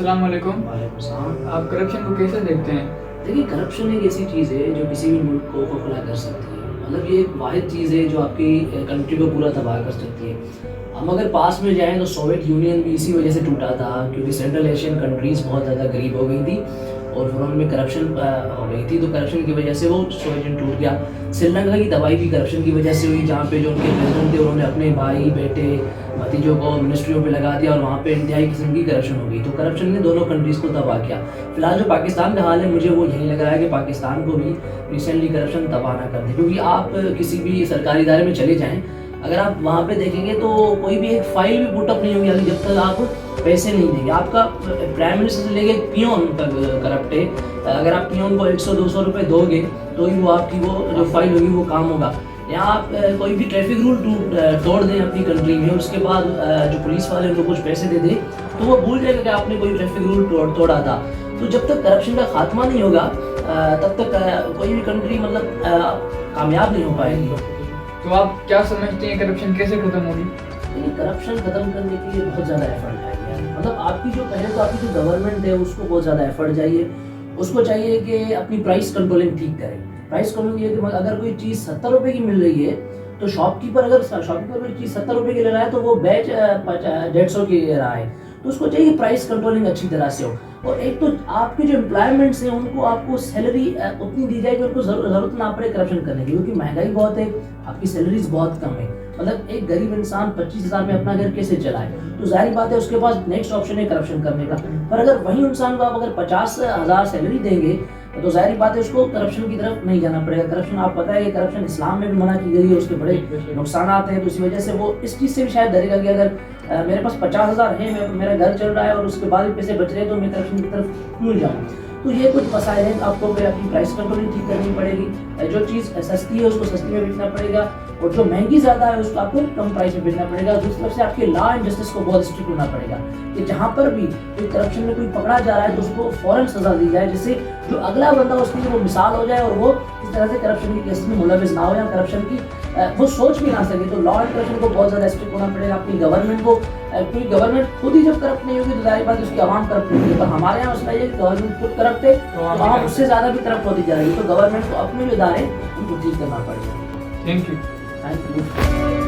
अस्सलाम वालेकुम। वालेकुम सलाम। आप करप्शन को कैसे देखते हैं? देखिए, करप्शन एक ऐसी चीज़ है जो किसी भी मुल्क को खोखला कर सकती है। मतलब ये एक वाहिद चीज़ है जो आपकी कंट्री को पूरा तबाह कर सकती है। हम अगर पास में जाएँ तो सोवियत यूनियन भी इसी वजह से टूटा था, क्योंकि सेंट्रल एशियन कंट्रीज़ बहुत ज़्यादा गरीब हो गई थी और फिर उनमें करप्शन हो गई थी, तो करप्शन की वजह से वो सोवियत यूनियन टूट गया। श्रीलंका की तबाही भी करप्शन की वजह से हुई, जहाँ पे जो उनके प्रेसिडेंट थे उन्होंने अपने भाई, बेटे, भतीजों को मिनिस्ट्रियों पे लगा दिया और वहाँ पे इंतहाई किस्म की करप्शन हो गई। तो करप्शन ने दोनों कंट्रीज़ को तबाह किया। फिलहाल जो पाकिस्तान का हाल है, मुझे वो यही लग रहा है कि पाकिस्तान को भी रिसेंटली करप्शन तबाह ना कर दे, क्योंकि आप किसी भी सरकारी इदारे में चले जाएँ, अगर आप वहाँ पे देखेंगे तो कोई भी एक फाइल भी पुटअप नहीं होगी अभी जब तक आप पैसे नहीं देंगे। आपका प्राइम मिनिस्टर से लेके पियोन तक करप्ट है। अगर आप पियोन को 100-200 रुपये दोगे तो ही वो आपकी वो जो फाइल होगी वो काम होगा। यहाँ आप कोई भी ट्रैफिक रूल तोड़ दें अपनी कंट्री में, उसके बाद जो पुलिस वाले उनको कुछ पैसे दे दें तो वो भूल जाएगा कि आपने कोई ट्रैफिक रूल तोड़ा था। तो जब तक करप्शन का खात्मा नहीं होगा तब तक कोई भी कंट्री मतलब कामयाब नहीं हो पाएगी। तो आप क्या समझते हैं करप्शन कैसे खत्म होगी? लेकिन करप्शन खत्म करने के लिए बहुत ज़्यादा एफर्ट चाहिए। मतलब आपकी जो पहले तो आपकी जो गवर्नमेंट है उसको बहुत ज़्यादा एफर्ट चाहिए। उसको चाहिए कि अपनी प्राइस कंट्रोलिंग ठीक करे। प्राइस कंट्रोलिंग ये कि अगर कोई चीज़ 70 रुपये की मिल रही है तो शॉपकीपर कोई चीज़ 70 रुपये की ले रहा है तो वो बैच 150 की ले रहा है, तो उसको चाहिए प्राइस कंट्रोलिंग अच्छी तरह से हो। और एक तो आपके जो एम्प्लॉयमेंट्स हैं उनको आपको सैलरी उतनी दी जाए कि उनको जरूरत ना पड़े करप्शन करने की, क्योंकि महंगाई बहुत है, आपकी सैलरीज बहुत कम है। मतलब एक गरीब इंसान 25,000 में अपना घर कैसे चलाए? तो जाहिर बात है उसके पास नेक्स्ट ऑप्शन है करप्शन करने का। पर अगर वही इंसान को आप अगर 50,000 सैलरी देंगे तो जाहिर बात है उसको करप्शन की तरफ नहीं जाना पड़ेगा। करप्शन आप पता है कि करप्शन इस्लाम में भी मना की गई है, उसके बड़े नुकसान आते हैं, तो इसी वजह से वो इस चीज़ से भी शायद डरेगा कि अगर मेरे पास 50,000 है, मेरा घर चल रहा है और उसके बाद भी पैसे बच रहे हैं तो मैं करप्शन की तरफ क्यों जाऊँ? तो ये कुछ मसाइल हैं। आपको फिर अपनी प्राइस कंट्रोलिंग ठीक करनी पड़ेगी। जो चीज़ सस्ती है उसको सस्ती में बेचना पड़ेगा और जो महंगी ज़्यादा है उसको आपको कम प्राइस में बेचना पड़ेगा। दूसरी तरफ से आपके लॉ एंड जस्टिस को बहुत स्ट्रिक्ट होना पड़ेगा कि जहाँ पर भी कोई करप्शन में कोई पकड़ा जा रहा है तो उसको फौरन सजा दी जाए, जिससे जो अगला बंदा उसके लिए वो मिसाल हो जाए और वो इस तरह से करप्शन की केस में मुलविस ना हो या करप्शन की वो सोच भी ना सके। तो लॉ एंड करप्शन को बहुत ज़्यादा स्ट्रिक्ट होना पड़ेगा अपनी गवर्नमेंट को, क्योंकि गवर्नमेंट खुद ही जब करप्ट नहीं होगी तो जाहिर बात है उसकी आवाम करप्ट होगी। पर हमारे यहाँ मसला ये गवर्नमेंट खुद करप्ट है तो आवाम उससे ज़्यादा भी करप्ट होती जाएगी। तो गवर्नमेंट को अपने जो इदारे उनको ठीक करना पड़ेगा। Thank you. Thank you.